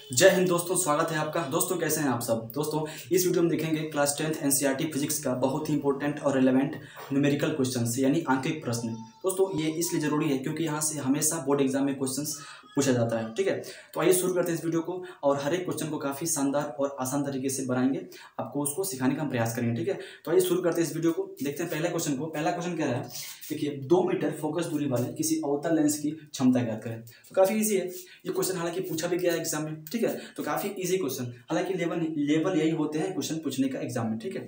जय हिंद दोस्तों, स्वागत है आपका। दोस्तों कैसे हैं आप सब। दोस्तों इस वीडियो में देखेंगे क्लास 10th एनसीईआरटी फिजिक्स का बहुत ही इंपॉर्टेंट और रिलेवेंट न्यूमेरिकल क्वेश्चंस यानी आंकिक प्रश्न। दोस्तों ये इसलिए ज़रूरी है क्योंकि यहाँ से हमेशा बोर्ड एग्जाम में क्वेश्चंस पूछा जाता है। ठीक है, तो आइए शुरू करते हैं इस वीडियो को और हर एक क्वेश्चन को काफ़ी शानदार और आसान तरीके से बनाएंगे, आपको उसको सिखाने का हम प्रयास करेंगे। ठीक है, तो आइए शुरू करते हैं इस वीडियो को। देखते हैं पहले क्वेश्चन को। पहला क्वेश्चन क्या है, देखिए 2 मीटर फोकस दूरी वाले किसी अवतल लेंस की क्षमता ज्ञात करें। तो काफ़ी ईजी है ये क्वेश्चन, हालांकि पूछा भी गया है एग्जाम में। ठीक है, तो काफ़ी इजी क्वेश्चन, हालांकि लेवल यही होते हैं क्वेश्चन पूछने का एग्जाम में। ठीक है,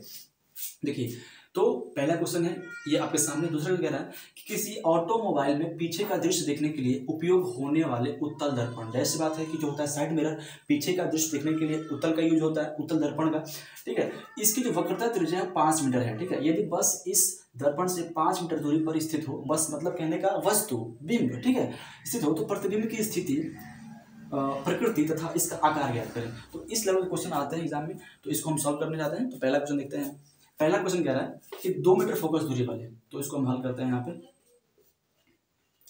देखिए तो पहला क्वेश्चन है ये आपके सामने। दूसरा कह रहा है कि किसी ऑटोमोबाइल में पीछे का दृश्य देखने के लिए उपयोग होने वाले उत्तल दर्पण, जैसी बात है कि जो होता है साइड मिरर, पीछे का दृश्य देखने के लिए उत्तल का यूज होता है, उत्तल दर्पण का। ठीक है, इसकी जो वक्रता त्रिज्या है 5 मीटर है। ठीक है, यदि बस इस दर्पण से 5 मीटर दूरी पर स्थित हो, बस मतलब कहने का वस्तु बिंब, ठीक है, स्थित हो, तो प्रतिबिंब की स्थिति, प्रकृति तथा इसका आकार ज्ञात करें। तो इस लेवल के क्वेश्चन आते हैं एग्जाम में, तो इसको हम सॉल्व करने जाते हैं। तो पहला क्वेश्चन देखते हैं। पहला क्वेश्चन कह रहा है कि 2 मीटर फोकस दूरी वाले, तो इसको हम हल करते हैं यहाँ पे।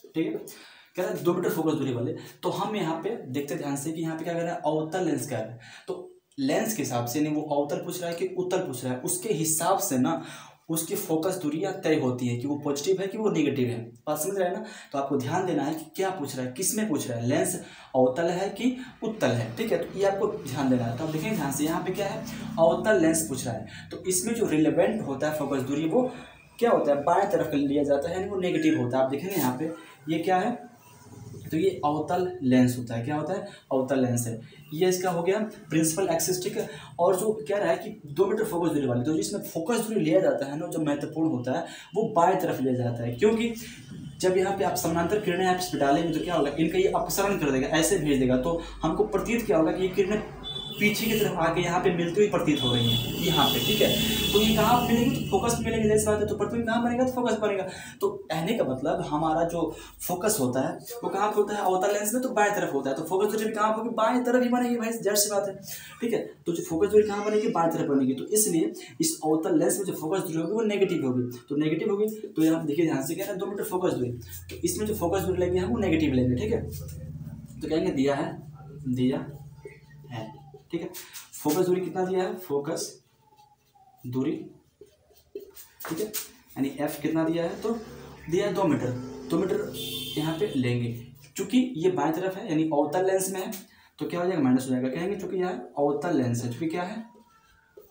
ठीक है, कह रहा है 2 मीटर फोकस दूरी वाले, तो हम यहाँ पे देखते ध्यान से कि यहाँ पे क्या कह रहा है, अवतल लेंस कह रहा है। तो लेंस के हिसाब से, नहीं वो अवतल पूछ रहा है कि उत्तल पूछ रहा है, उसके हिसाब से ना उसकी फोकस दूरियां तय होती है कि वो पॉजिटिव है कि वो नेगेटिव है। बात समझ रहे हैं ना। तो आपको ध्यान देना है कि क्या पूछ रहा है, किस में पूछ रहा है, लेंस अवतल है कि उत्तल है। ठीक है, तो ये आपको ध्यान देना है। तो आप देखेंगे ध्यान से, यहाँ पे क्या है, अवतल लेंस पूछ रहा है। तो इसमें जो रिलेवेंट होता है फोकस दूरी, वो क्या होता है, बाएं तरफ लिया जाता है, यानी वो नेगेटिव होता है। आप देखेंगे यहाँ पे ये क्या है, तो ये अवतल लेंस होता है। क्या होता है, अवतल लेंस है। ये इसका हो गया प्रिंसिपल एक्सिस। ठीक है, और जो कह रहा है कि 2 मीटर फोकस दूरी वाली, तो जिसमें फोकस दूरी लिया जाता है ना, जो महत्वपूर्ण होता है वो बाएं तरफ लिया जाता है, क्योंकि जब यहाँ पे आप समानांतर किरणें आप इस पे डालेंगे तो क्या होगा, इनका ये अपसरण कर देगा, ऐसे भेज देगा। तो हमको प्रतीत क्या होगा कि ये किरणें पीछे की तरफ आके यहाँ पे मिलती हुई प्रतीत हो रही है यहाँ पे। ठीक है, तो ये कहाँ मिलेंगे, तो फोकस में मिलेंगे, जैसे बात है। तो प्रतिबिंब कहाँ बनेगा, तो फोकस बनेगा। तो कहने का मतलब हमारा जो फोकस होता है वो कहाँ पे होता है, अवतल लेंस में, तो बाएं तरफ होता है। तो फोकस दूरी भी कहाँ होगी, बाएं तरफ ही बनेगी भाई, जड़ सी बात है। ठीक है, तो जो फोकस दूरी कहाँ बनेगी, बाएं तरफ बनेगी। तो इसलिए इस अवतल लेंस में जो फोकस दूरी होगी वो नेगेटिव होगी। तो नेगेटिव होगी, तो यहाँ देखिए ध्यान से, क्या है 2 मीटर फोकस दूरी, तो इसमें जो फोकस दूरी लेंगे हम वो नेगेटिव लेंगे। ठीक है, तो कहेंगे दिया है, दिया है। ठीक है, फोकस दूरी कितना दिया है, फोकस दूरी, ठीक है, यानी एफ कितना दिया है, तो दिया है 2 मीटर। 2 मीटर यहाँ पे लेंगे, चूंकि ये बाएं तरफ है यानी अवतल लेंस में है, तो क्या हो जाएगा, माइनस हो जाएगा। कहेंगे चूंकि यह अवतल लेंस है, चूंकि क्या है,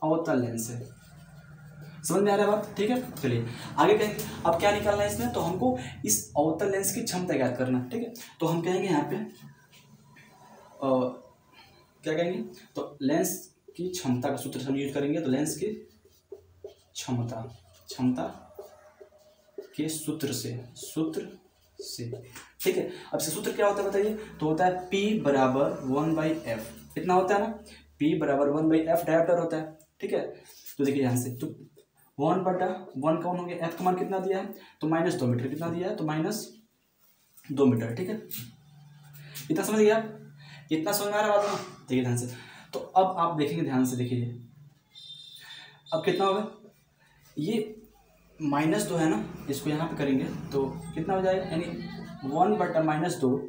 अवतल लेंस है। समझ में आ रहा है बात। ठीक है, चलिए आगे कहेंगे। अब क्या निकालना है इसमें, तो हमको इस अवतल लेंस की क्षमता ज्ञात करना। ठीक है, तो हम कहेंगे यहाँ पे क्या कहेंगे, तो लेंस की क्षमता का सूत्र हम यूज करेंगे। तो लेंस की क्षमता, क्षमता के सूत्र से, ठीक है। अब से सूत्र क्या होता है बताइए, तो होता है P बराबर 1/f। कितना होता है ना, P बराबर 1/f डायोप्टर होता है। ठीक है, तो देखिए यहाँ से, तो 1/1 कौन हो गया, f का मान कितना दिया है, तो -2 मीटर। कितना दिया है, तो -2 मीटर। ठीक है, इतना समझ गया आप, इतना समझ में आ रहा बात ना। देखिए ध्यान से, तो अब आप देखेंगे ध्यान से, देखिए अब कितना होगा, ये -2 है ना, इसको यहाँ पे करेंगे तो कितना हो जाएगा, यानी 1/-2।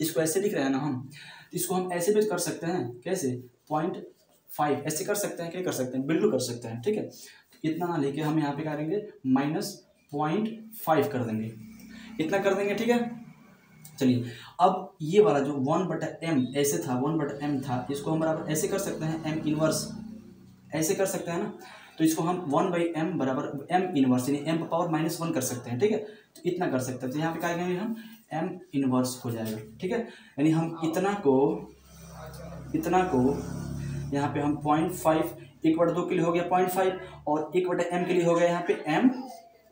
इसको ऐसे लिख रहे हैं ना हम, इसको हम ऐसे भी कर सकते हैं, कैसे, 0.5 ऐसे कर सकते हैं, क्या कर सकते हैं, बिल्कुल कर सकते हैं। ठीक है, तो इतना ना लेके हम यहाँ पे करेंगे -0.5 कर देंगे, इतना कर देंगे। ठीक है, चलिए अब ये वाला जो 1/m ऐसे था, 1/m था, इसको हम बराबर ऐसे कर सकते हैं, m इनवर्स ऐसे कर सकते हैं ना। तो इसको हम 1/m बराबर m इनवर्स यानी m पावर -1 कर सकते हैं। ठीक है, तो इतना कर सकते हैं। तो यहाँ पे क्या करेंगे हम, m इनवर्स हो जाएगा। ठीक है, यानी हम इतना को यहाँ पे हम 0.5, 1/2 के लिए हो गया 0.5, और 1/m के लिए हो गया यहाँ पे m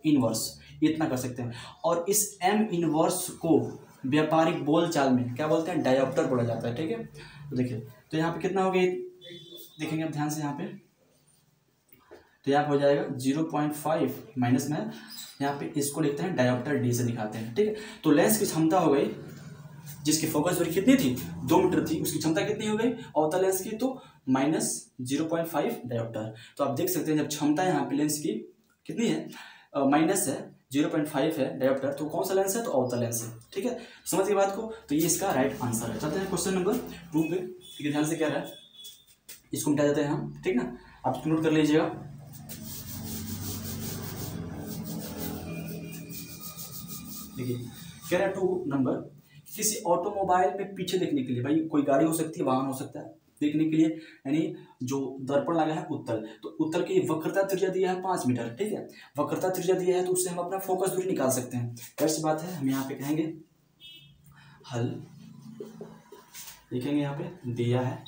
इनवर्स, इतना कर सकते हैं। और इस m इनवर्स को व्यापारिक बोलचाल में क्या बोलते हैं, डायोप्टर बोला जाता है। ठीक है, तो देखिए, तो यहाँ पे कितना हो गया, देखेंगे अब ध्यान से यहाँ पे, तो यहाँ पे हो जाएगा 0.5 माइनस में, यहाँ पे इसको लिखते हैं डायोप्टर डी से दिखाते हैं। ठीक है, तो लेंस की क्षमता हो गई, जिसकी फोकस दूरी कितनी थी, 2 मीटर थी, उसकी क्षमता कितनी हो गई अवतल लेंस की, तो -0.5 डायोप्टर। तो आप देख सकते हैं जब क्षमता यहाँ पे लेंस की कितनी है, माइनस है, 0.5 है डायोप्टर, तो कौन सा लेंस है, तो अवतल लेंस है। ठीक है, समझ गए बात को। तो ये इसका राइट आंसर है। चलते हैं क्वेश्चन नंबर 2 पे। ठीक है, ध्यान से क्या रहा है, इसको मिटा देते हैं हम, ठीक ना। आप इसको नोट कर लीजिएगा। देखिए कह रहा है 2 नंबर, किसी ऑटोमोबाइल में पीछे देखने के लिए, भाई कोई गाड़ी हो सकती है, वाहन हो सकता है, देखने के लिए, यानी जो दर्पण लगा है उत्तल, तो उत्तल की वक्रता त्रिज्या दिया है 5 मीटर, ठीक है। वक्रता त्रिज्या दिया है तो उससे हम अपना फोकस दूरी निकाल सकते हैं। कैसी बात है, हम यहाँ पे कहेंगे हल, लिखेंगे यहाँ पे दिया है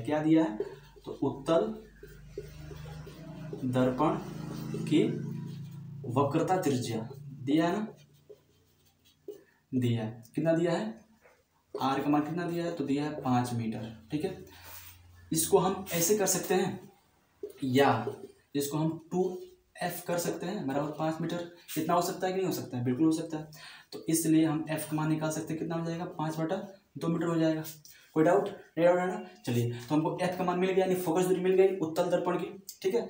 क्या दिया है, तो उत्तल दर्पण की वक्रता त्रिज्या दिया है ना, दिया है, कितना दिया है, आर का मान कितना दिया है, तो दिया है 5 मीटर, ठीक है। इसको हम ऐसे कर सकते हैं, या इसको हम 2f कर सकते हैं बराबर 5 मीटर। इतना हो सकता है कि नहीं हो सकता है, बिल्कुल हो सकता है। तो इसलिए हम f का मान निकाल सकते हैं, कितना हो जाएगा, 5/2 मीटर हो जाएगा। कोई डाउट नहीं, डाउट है ना। चलिए, तो हमको f का मान मिल गया, यानी फोकस दूरी मिल गई उत्तल दर्पण की, ठीक है।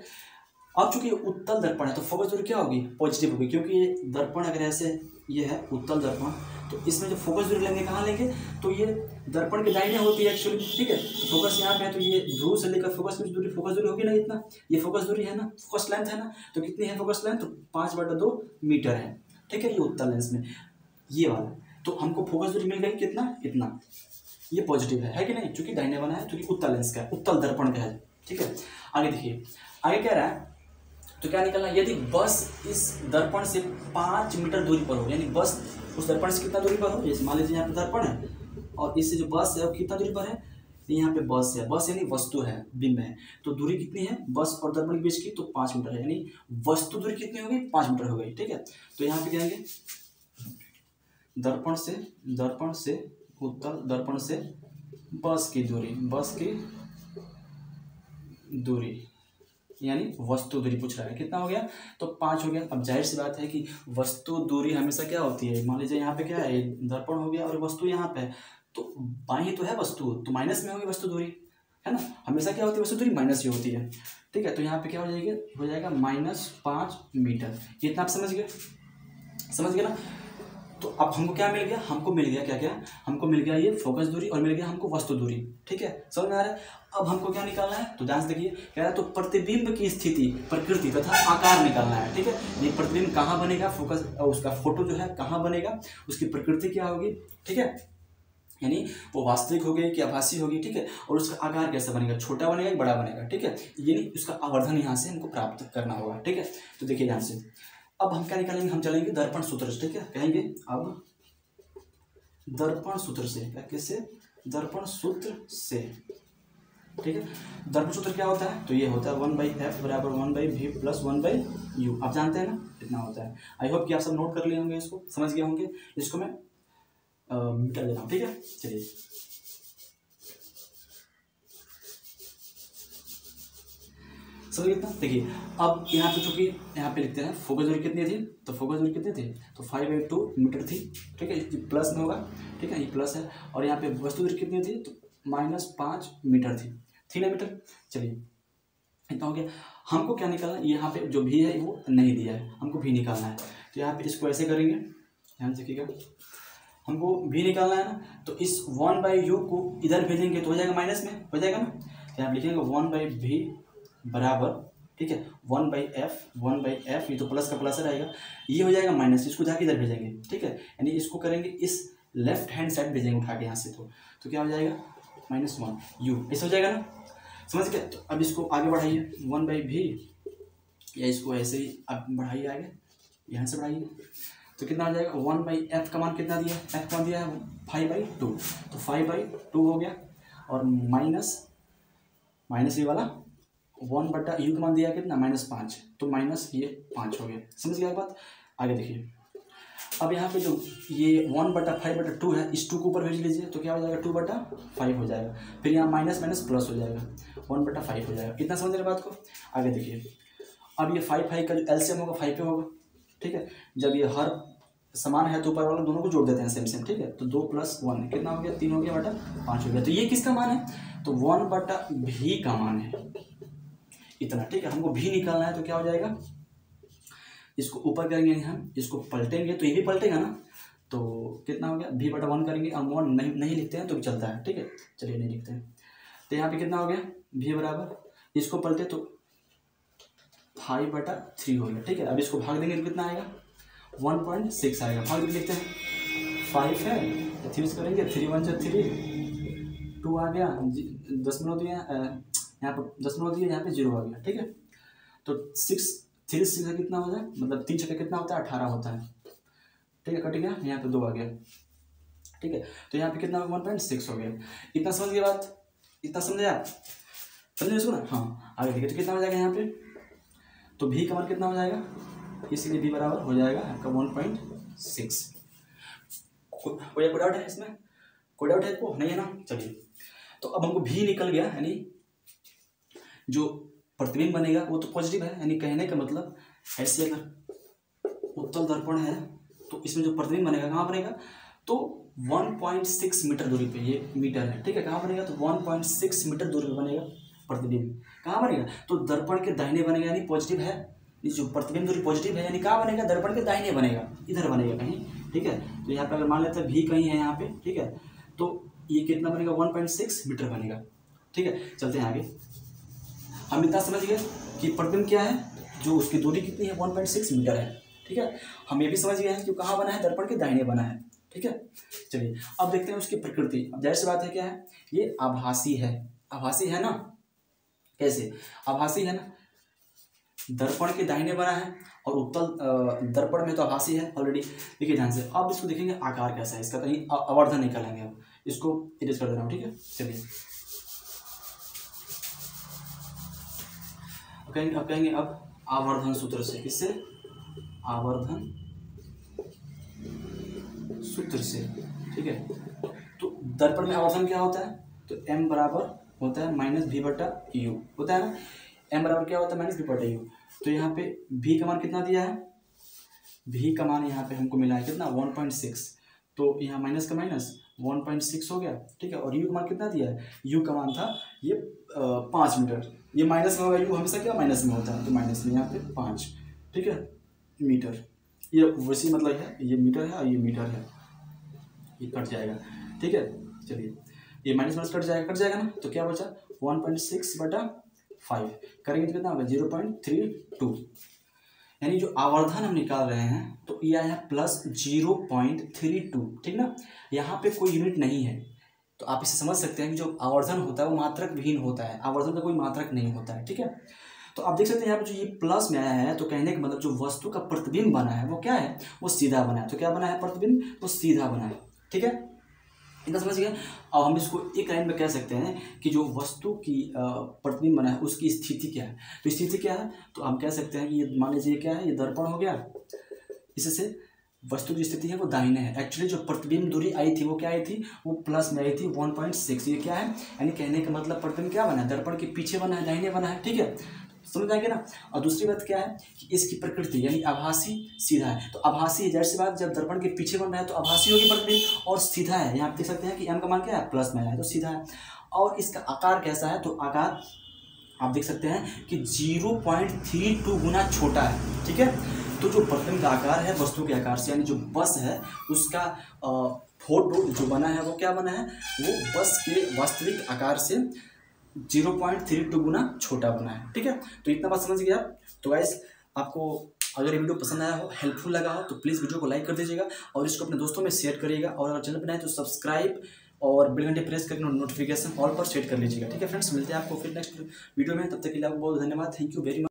अब चूंकि उत्तल दर्पण है तो फोकस दूरी क्या होगी, पॉजिटिव होगी, क्योंकि ये दर्पण अगर ऐसे ये है उत्तल दर्पण, तो इसमें जो फोकस दूरी लेंगे कहाँ लेंगे, तो ये दर्पण के दाहिने होती है एक्चुअली, ठीक है। तो फोकस यहाँ पे है, तो ये ध्रुव से लेकर फोकस की दूरी होगी ना, इतना, ये फोकस दूरी है ना, फोकस लेंथ है ना, तो कितनी है फोकस लेंथ, तो 5/2 मीटर है, ठीक है। ये उत्तल लेंस में ये वाला, तो हमको फोकस दूरी मिल गई कितना, इतना, ये पॉजिटिव है कि नहीं, चूंकि दाहिने वाला है, चूंकि उत्तल लेंस का है, उत्तल दर्पण का है, ठीक है। आगे देखिए, आगे कह रहा है, तो क्या निकलना, यदि बस इस दर्पण से 5 मीटर दूरी पर हो, यानी बस उस दर्पण से कितना दूरी पर हो, जैसे मान लीजिए यहाँ पे दर्पण है और इससे जो बस है वो कितना दूरी पर है, यहाँ पे बस है, बस यानी वस्तु है, बिंब है, तो दूरी कितनी है बस और दर्पण के बीच की, तो 5 मीटर है, यानी वस्तु दूरी कितनी होगी, 5 मीटर हो गई, ठीक है। तो यहाँ पे कहेंगे दर्पण से उत्तल दर्पण से बस की दूरी यानी वस्तु दूरी पूछ रहा है, कितना हो गया, तो 5 हो गया। अब जाहिर सी बात है कि वस्तु दूरी हमेशा क्या होती है, मान लीजिए यहाँ पे क्या है, दर्पण हो गया और वस्तु यहाँ पे है, तो बाई तो है वस्तु, तो माइनस में होगी वस्तु दूरी, है ना, हमेशा क्या होती है वस्तु दूरी माइनस ही होती है, ठीक है। तो यहाँ पे क्या हो जाएगा -5 मीटर, इतना आप समझ गए ना। तो अब हमको क्या मिल गया, हमको मिल गया क्या, हमको मिल गया ये फोकस दूरी और मिल गया हमको वस्तु दूरी, ठीक है, समझ में आ रहा है। अब हमको क्या निकालना है, तो ध्यान से देखिए, कह रहा है तो प्रतिबिंब की स्थिति, प्रकृति तथा आकार निकालना है, ठीक है। ये प्रतिबिंब कहाँ बनेगा, फोकस उसका फोटो जो है कहाँ बनेगा, उसकी प्रकृति क्या होगी, ठीक है, यानी वो वास्तविक होगी कि आभासी होगी, ठीक है, और उसका आकार कैसा बनेगा, छोटा बनेगा कि बड़ा बनेगा, ठीक है, यानी उसका आवर्धन यहाँ से हमको प्राप्त करना होगा, ठीक है। तो देखिए ध्यान से, अब हम क्या निकालेंगे, हम चलेंगे दर्पण सूत्र से, ठीक है, कहेंगे अब दर्पण सूत्र से, क्या कैसे, दर्पण सूत्र से, ठीक है। दर्पण सूत्र क्या होता है, तो ये होता है 1/f बराबर 1/v + 1/u, आप जानते हैं ना, इतना होता है। आई होप कि आप सब नोट कर लिए होंगे, इसको समझ गए होंगे। इसको मैं मिटा दे रहा हूँ, ठीक है। चलिए, समझ इतना। देखिए अब यहाँ पे चूंकि यहाँ पे लिखते हैं फोकस दूरी कितनी थी, तो फोकस दूरी कितनी थी, तो 5/2 मीटर थी, ठीक है, प्लस में होगा, ठीक है, ये प्लस है, और यहाँ पे वस्तु दूरी कितनी थी, तो -5 मीटर थी ना मीटर। चलिए इतना हो गया। हमको क्या निकालना, यहाँ पे जो भी है वो नहीं दिया है, हमको भी निकालना है। तो यहाँ पे इसको ऐसे करेंगे, ध्यान से देखिएगा, हमको भी निकालना है ना, तो इस 1/u को इधर भेजेंगे तो हो जाएगा माइनस में, हो जाएगा ना। तो यहाँ लिखेंगे 1/v बराबर, ठीक है, 1/f, ये तो प्लस का प्लस रहेगा, ये हो जाएगा माइनस, इसको जाके इधर भेजेंगे, ठीक है, यानी इसको करेंगे इस लेफ्ट हैंड साइड भेजेंगे उठा के यहाँ से, तो क्या हो जाएगा -1u, ऐसा हो जाएगा ना, समझ गए। तो अब इसको आगे बढ़ाइए 1/v, या इसको ऐसे ही अब बढ़ाइए आगे, यहाँ से बढ़ाइए, तो कितना आ जाएगा 1/f का मान कितना दिया है, f का मान दिया है 5/2, तो 5/2 हो गया, और माइनस ये वाला 1/u का मान दिया कितना -5, तो माइनस ये 5 हो गया, समझ गया बात। आगे देखिए, अब यहाँ पे जो ये 1/5/2 है, इस 2 को ऊपर भेज लीजिए, तो क्या हो जाएगा 2/5 हो जाएगा, फिर यहाँ माइनस प्लस हो जाएगा, 1/5 हो जाएगा, कितना समझ रहे बात को। आगे देखिए, अब ये 5 का जो एलसीएम होगा 5 पे होगा, ठीक है, जब ये हर समान है तो ऊपर वाले दोनों को जोड़ देते हैं सेम, ठीक है, तो 2 + 1 कितना हो गया, 3 हो गया बटा 5 हो गया। तो ये किसका मान है, तो 1/v का मान है इतना, ठीक है। हमको भी निकालना है, तो क्या हो जाएगा, इसको ऊपर करेंगे हम, इसको पलटेंगे तो ये भी पलटेगा ना, तो कितना हो गया, v बटा 1 करेंगे, हम 1 नहीं लिखते हैं तो भी चलता है, ठीक है, चलिए नहीं लिखते हैं। तो यहाँ पे कितना हो गया, v बराबर, इसको पलटे तो 5 बटा 3 हो गया, ठीक है। अब इसको भाग देंगे तो कितना आएगा, 1.6 आएगा। भाग देंगे, लिखते हैं 5 है, 3 करेंगे, 3 1 3, 2 आ गया, 10 दिया, यहाँ पर 10 दिया, यहाँ पे 0 आ गया, ठीक है। तो 6 3 6 कितना हो जाए, मतलब 3 छक्के कितना होता है, 18 होता है, ठीक है, कट गया, यहाँ पे 2 आ गया, ठीक है। तो यहाँ पे कितना 1.6 हो गया। इतना समझ गया बात, इतना समझे आप, समझे इसको ना। हाँ आगे देखिए, तो कितना हो जाएगा यहाँ पे, तो भी का मान कितना हो जाएगा, इसीलिए भी बराबर हो जाएगा आपका 1.6। कोई डाउट है इसमें, कोई डाउट है आपको, नहीं है ना। चलिए, तो अब हमको भी निकल गया, यानी जो प्रतिबिंब बनेगा वो तो पॉजिटिव है, यानी कहने का मतलब ऐसे अगर उत्तल दर्पण है तो इसमें जो प्रतिबिंब बनेगा कहाँ बनेगा, तो 1.6 मीटर दूरी पे, ये मीटर है, ठीक है, कहाँ बनेगा, तो 1.6 मीटर दूरी पे बनेगा प्रतिबिंब। कहाँ बनेगा, तो दर्पण के दाहिने बनेगा, यानी पॉजिटिव है, ये जो प्रतिबिंब दूरी पॉजिटिव है, यानी कहाँ बनेगा, दर्पण के दाहिने बनेगा, इधर बनेगा कहीं, ठीक है। तो यहाँ पे अगर मान लेते हैं भी कहीं है यहाँ पे, ठीक है, तो ये कितना बनेगा, 1.6 मीटर बनेगा, ठीक है। चलते हैं आगे। हम इतना समझ गए कि प्रतिबिंब क्या है, जो उसकी दूरी कितनी है, 1.6 मीटर है, ठीक है। हम ये भी समझ गए हैं कि कहाँ बना है, दर्पण के दाहिने बना है, ठीक है। चलिए अब देखते हैं उसकी प्रकृति। अब जाहिर सी बात है, क्या है, ये आभासी है, आभासी है ना। कैसे आभासी है ना, दर्पण के दाहिने बना है और उत्तल दर्पण में तो आभासी है ऑलरेडी। देखिए ध्यान से, अब इसको देखेंगे आकार कैसा है इसका, कहीं आवर्धन निकालेंगे, अब इसको इरेज कर दे रहा हूँ, ठीक है। चलिए अब कहेंगे अब आवर्धन सूत्र से, किससे, आवर्धन सूत्र से, ठीक है। तो दर्पण में आवर्धन क्या होता है, तो m बराबर होता है माइनस भी बटा यू, होता है ना। m बराबर क्या होता है, माइनस भी बटा यू। तो यहाँ पे v का मान कितना दिया है, v का मान यहाँ पे हमको मिला है कितना, 1.6, तो यहाँ माइनस का माइनस 1.6 हो गया, ठीक है। और u का मान कितना दिया है, u का मान था ये 5 मीटर, ये माइनस में होगा, u हमेशा क्या माइनस में होता है, तो माइनस में यहाँ पे 5, ठीक है, मीटर। ये वैसी मतलब है, ये मीटर है और ये मीटर है, ये कट जाएगा, ठीक है। चलिए ये माइनस माइनस कट जाएगा ना, तो क्या बचा, 1.6 बटा 5 करेंगे तो कितना होगा, 0.32, यानी जो आवर्धन हम निकाल रहे हैं तो ये आया प्लस 0.32, ठीक ना। यहाँ पे कोई यूनिट नहीं है, तो आप इसे समझ सकते हैं कि जो आवर्धन होता है वो मात्रक विहीन होता है, आवर्धन का कोई मात्रक नहीं होता है, ठीक है। तो आप देख सकते हैं यहाँ पे जो ये प्लस में आया है, तो कहने का मतलब जो वस्तु का प्रतिबिंब बना है वो क्या है, वो सीधा बना है। तो क्या बना है, प्रतिबिंब वो सीधा बना है, ठीक है, इतना समझ गया। अब हम इसको एक लाइन में कह सकते हैं कि जो वस्तु की प्रतिबिंब बना है उसकी स्थिति क्या है। तो स्थिति क्या है, तो हम कह सकते हैं कि ये मान लीजिए क्या है, ये दर्पण हो गया, इससे वस्तु की स्थिति है वो दाहिने है। एक्चुअली जो प्रतिबिंब दूरी आई थी वो क्या आई थी, वो प्लस में आई थी 1.6, ये क्या है, यानी कहने का मतलब प्रतिबिंब क्या बना है, दर्पण के पीछे बना है, दाहिने बना है, ठीक है, समझ आएगा ना। और दूसरी बात क्या है कि इसकी प्रकृति यानी आभासी सीधा है, तो आभासी है, जाहिर सी बात जब दर्पण के पीछे बन रहा है तो आभासी होगी प्रतिबिंब, और सीधा है, यहाँ देख सकते हैं कि m का मान क्या है, प्लस में है, तो सीधा है। और इसका आकार कैसा है, तो आकार आप देख सकते हैं कि 0.32 गुना छोटा है, ठीक है। तो जो प्रतिबिंब का आकार है वस्तु के आकार से, यानी जो बस है उसका फोटो जो बना है वो क्या बना है, वो बस के वास्तविक आकार से 0.32 गुना छोटा बना है, ठीक है। तो इतना बात समझ गया। तो गाइस आपको अगर ये वीडियो पसंद आया हो, हेल्पफुल लगा हो, तो प्लीज़ वीडियो को लाइक कर दीजिएगा और इसको अपने दोस्तों में शेयर करिएगा। और अगर चैनल पर नए तो सब्सक्राइब और बेल घंटे प्रेस करके नोटिफिकेशन ऑल पर सेट कर लीजिएगा, ठीक है फ्रेंड्स। मिलते हैं आपको फिर नेक्स्ट वीडियो में, तब तक के लिए आपको बहुत धन्यवाद, थैंक यू वेरी मच।